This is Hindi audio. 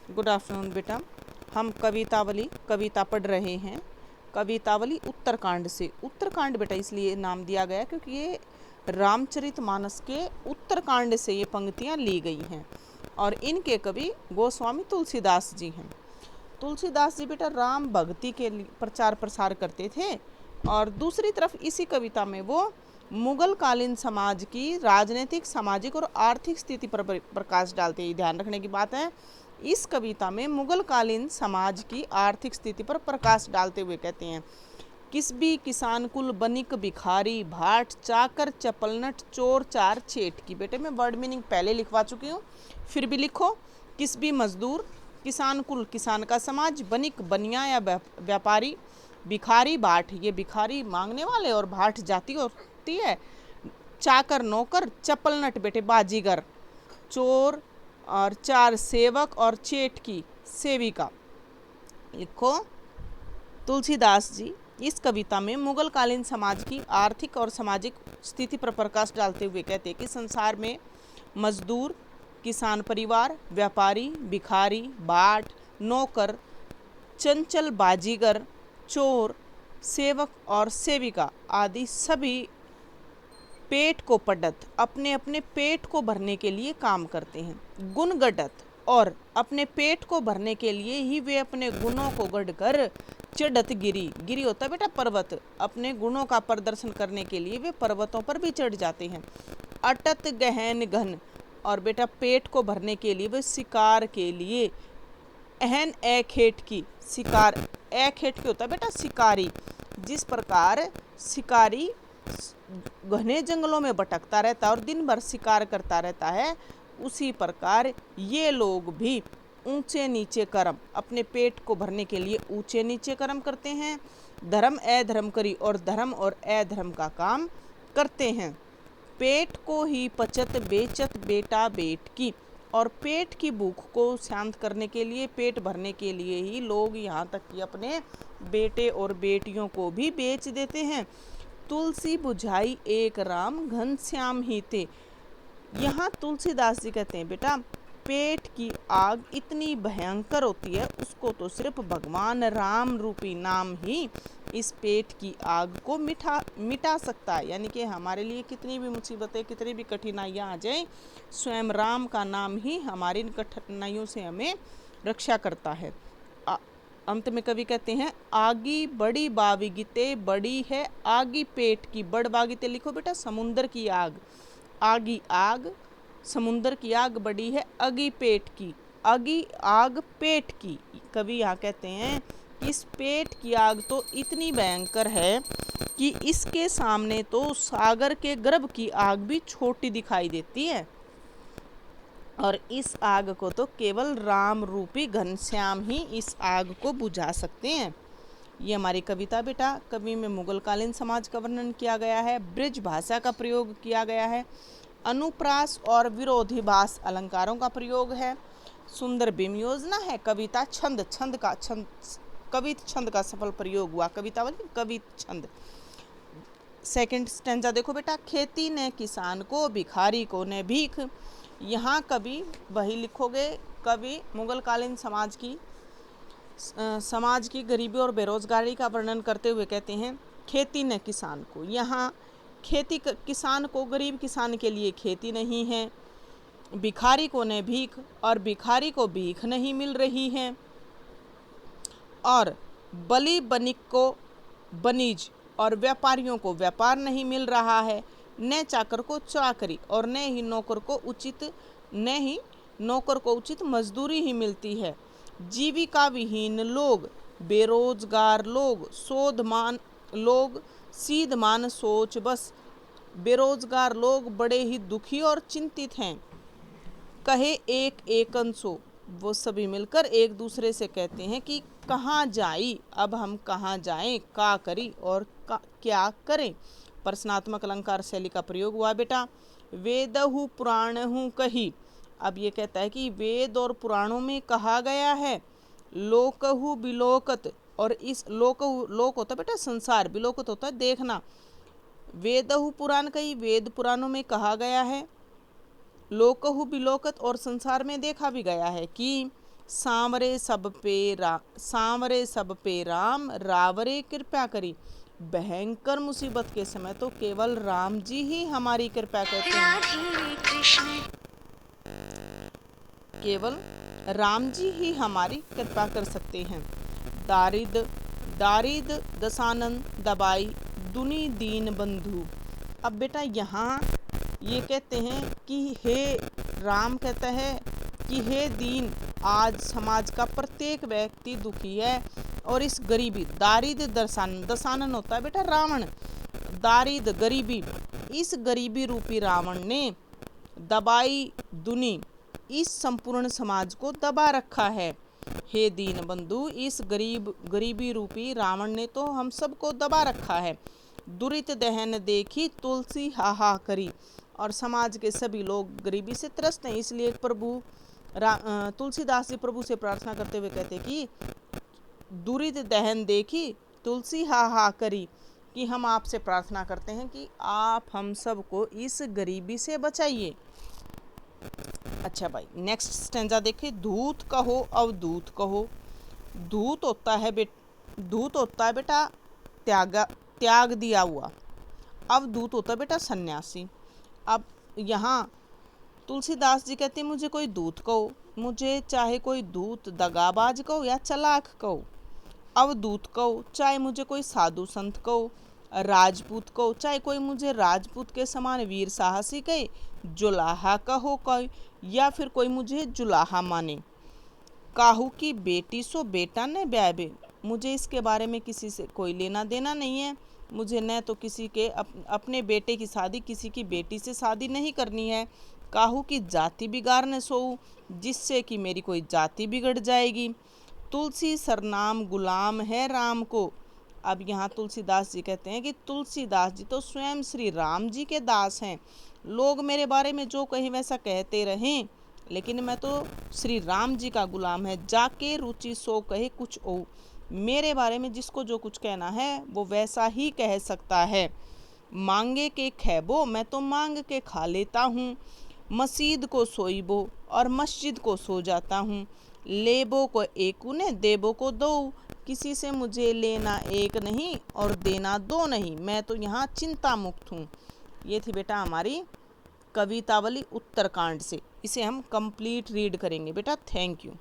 गुड आफ्टरनून बेटा। हम कविता पढ़ रहे हैं। कवितावली उत्तरकांड से। उत्तरकांड बेटा इसलिए नाम दिया गया क्योंकि ये रामचरितमानस के उत्तरकांड से ये पंक्तियाँ ली गई हैं और इनके कवि गोस्वामी तुलसीदास जी हैं। तुलसीदास जी बेटा राम भक्ति के प्रचार प्रसार करते थे और दूसरी तरफ इसी कविता में वो मुगल कालीन समाज की राजनीतिक, सामाजिक और आर्थिक स्थिति पर प्रकाश डालते हैं। ध्यान रखने की बात है, इस कविता में मुगल कालीन समाज की आर्थिक स्थिति पर प्रकाश डालते हुए कहते हैं, किसबी किसान कुल बनिक भिखारी, भाट चाकर चपलनट चोर चार छेठ की। बेटे मैं वर्ड मीनिंग पहले लिखवा चुकी हूँ, फिर भी लिखो। किसबी मजदूर, किसान कुल किसान का समाज, बनिक बनिया या व्यापारी, भिखारी भाट ये भिखारी मांगने वाले और भाट जाति होती है, चाकर नौकर, चपलनट बेटे बाजीगर, चोर और चार सेवक और चेठ की सेविका। लिखो। तुलसीदास जी इस कविता में मुगल कालीन समाज की आर्थिक और सामाजिक स्थिति पर प्रकाश डालते हुए कहते हैं कि संसार में मजदूर, किसान परिवार, व्यापारी, भिखारी, बाट, नौकर, चंचल बाजीगर, चोर, सेवक और सेविका आदि सभी पेट को पड़त अपने अपने पेट को भरने के लिए काम करते हैं। गुण गढ़त और अपने पेट को भरने के लिए ही वे अपने गुणों को गढ़ कर चढ़त गिरी, गिरी होता है बेटा पर्वत, अपने गुणों का प्रदर्शन करने के लिए वे पर्वतों पर भी चढ़ जाते हैं। अटत गहन घन और बेटा पेट को भरने के लिए वे शिकार के लिए अहन ए खेट की, शिकार ए खेट की होता है बेटा शिकारी। जिस प्रकार शिकारी घने जंगलों में भटकता रहता है और दिन भर शिकार करता रहता है, उसी प्रकार ये लोग भी ऊंचे नीचे कर्म, अपने पेट को भरने के लिए ऊंचे नीचे कर्म करते हैं। धर्म अधर्म करी और धर्म और अधर्म का काम करते हैं। पेट को ही पचत बेचत बेटा बेट की और पेट की भूख को शांत करने के लिए, पेट भरने के लिए ही लोग यहाँ तक कि अपने बेटे और बेटियों को भी बेच देते हैं। तुलसी बुझाई एक राम घनश्याम ही थे। यहाँ तुलसीदास जी कहते हैं बेटा पेट की आग इतनी भयंकर होती है, उसको तो सिर्फ भगवान राम रूपी नाम ही इस पेट की आग को मिटा सकता है। यानी कि हमारे लिए कितनी भी मुसीबतें, कितनी भी कठिनाइयाँ आ जाएं, स्वयं राम का नाम ही हमारी इन कठिनाइयों से हमें रक्षा करता है। अंत में कवि कहते हैं, आगी बड़ी बाविगिते बड़ी है आगी पेट की। बड़ बागिते लिखो बेटा समुंदर की आग, आगी आग, समुंदर की आग बड़ी है अगी पेट की, अगी आग पेट की। कवि यहाँ कहते हैं इस पेट की आग तो इतनी भयंकर है कि इसके सामने तो सागर के गर्भ की आग भी छोटी दिखाई देती है और इस आग को तो केवल राम रूपी घनश्याम ही इस आग को बुझा सकते हैं। ये हमारी कविता बेटा। कवि में मुगल कालीन समाज का वर्णन किया गया है, ब्रिज भाषा का प्रयोग किया गया है, अनुप्रास और विरोधाभास अलंकारों का प्रयोग है, सुंदर बिम योजना है, कविता छंद कवित छंद का सफल प्रयोग हुआ। कवितावली कवित छंद। सेकंड स्टैंजा देखो बेटा, खेती ने किसान को, भिखारी को ने भीख। यहाँ कवि वही लिखोगे, कवि मुगल कालीन समाज की गरीबी और बेरोजगारी का वर्णन करते हुए कहते हैं खेती ने किसान को। यहाँ खेती किसान को, गरीब किसान के लिए खेती नहीं है, भिखारी को ने भीख और भिखारी को भीख नहीं मिल रही है, और बली बनिक को बनीज और व्यापारियों को व्यापार नहीं मिल रहा है, न चाकर को चाकरी और न ही नौकर को उचित मजदूरी ही मिलती है। जीविका विहीन लोग, बेरोजगार लोग, शोधमान लोग, सीधमान सोच बस, बेरोजगार लोग बड़े ही दुखी और चिंतित हैं। कहे एक एकंसो, वो सभी मिलकर एक दूसरे से कहते हैं कि कहाँ जाई, अब हम कहाँ जाएं, का करी और क्या करें। प्रश्नात्मक अलंकार शैली का प्रयोग हुआ बेटा। वेदहु पुराणहु कही, अब ये कहता है कि वेद और पुराणों में कहा गया है। लोकहु बिलोकत, और इस लोक होता बेटा संसार, बिलोकत होता है देखना। वेदहु पुराण कही, वेद पुराणों में कहा गया है। लोकहु बिलोकत और संसार में देखा भी गया है कि सांवरे सब पे राम रावरे कृपा करी। भयंकर मुसीबत के समय तो केवल राम जी ही हमारी कृपा करते हैं, केवल राम जी ही हमारी कृपा कर सकते हैं। दारिद दसानन दबाई दुनी दीन बंधु। अब बेटा यहाँ ये कहते हैं कि हे राम कहता है कि हे दीन, आज समाज का प्रत्येक व्यक्ति दुखी है और इस गरीबी, दारिद दसानन होता है बेटा रावण, दारिद गरीबी, इस गरीबी रूपी रावण ने दबाई दुनी, इस संपूर्ण समाज को दबा रखा है। हे दीन बंधु, इस गरीबी रूपी रावण ने तो हम सबको दबा रखा है। दुरित दहन देखी तुलसी हाहा करी, और समाज के सभी लोग गरीबी से त्रस्त हैं। इसलिए प्रभु तुलसीदास जी प्रभु से प्रार्थना करते हुए कहते कि दुरित दहन देखी तुलसी हाहा करी, कि हम आपसे प्रार्थना करते हैं कि आप हम सबको इस गरीबी से बचाइए। अच्छा भाई, नेक्स्ट स्टेंजा देखिए। धूत कहो अवधूत कहो। धूत होता है बेटा त्याग दिया हुआ। अवधूत होता है बेटा सन्यासी। अब यहाँ तुलसीदास जी कहते हैं मुझे कोई दूत कहो, मुझे चाहे कोई दूत दगाबाज कहो या चालाक कहो। अवधूत कहो चाहे मुझे कोई साधु संत कहो। राजपूत कहो चाहे कोई मुझे राजपूत के समान वीर साहसी कहे। जुलाहा कहो कोई, या फिर कोई मुझे जुलाहा माने। काहू की बेटी सो बेटा न ब्याबे। मुझे इसके बारे में किसी से कोई लेना देना नहीं है। मुझे न तो किसी के अपने बेटे की शादी किसी की बेटी से शादी नहीं करनी है। काहू की जाति बिगाड़ने सोऊं, जिससे कि मेरी कोई जाति बिगड़ जाएगी। तुलसी सरनाम गुलाम है राम को। अब यहाँ तुलसीदास जी कहते हैं कि तुलसीदास जी तो स्वयं श्री राम जी के दास हैं। लोग मेरे बारे में जो कहीं वैसा कहते रहें, लेकिन मैं तो श्री राम जी का गुलाम है। जाके रुचि सो कहे कुछ ओ। मेरे बारे में जिसको जो कुछ कहना है वो वैसा ही कह सकता है। मांगे के खैबो, मैं तो मांग के खा लेता हूँ। मस्जिद को सोईबो, और मस्जिद को सो जाता हूँ। लेबो को एकू ने देबो को दो। किसी से मुझे लेना एक नहीं और देना दो नहीं। मैं तो यहाँ चिंता मुक्त हूँ। ये थी बेटा हमारी कवितावली उत्तरकांड से। इसे हम कंप्लीट रीड करेंगे बेटा। Thank you.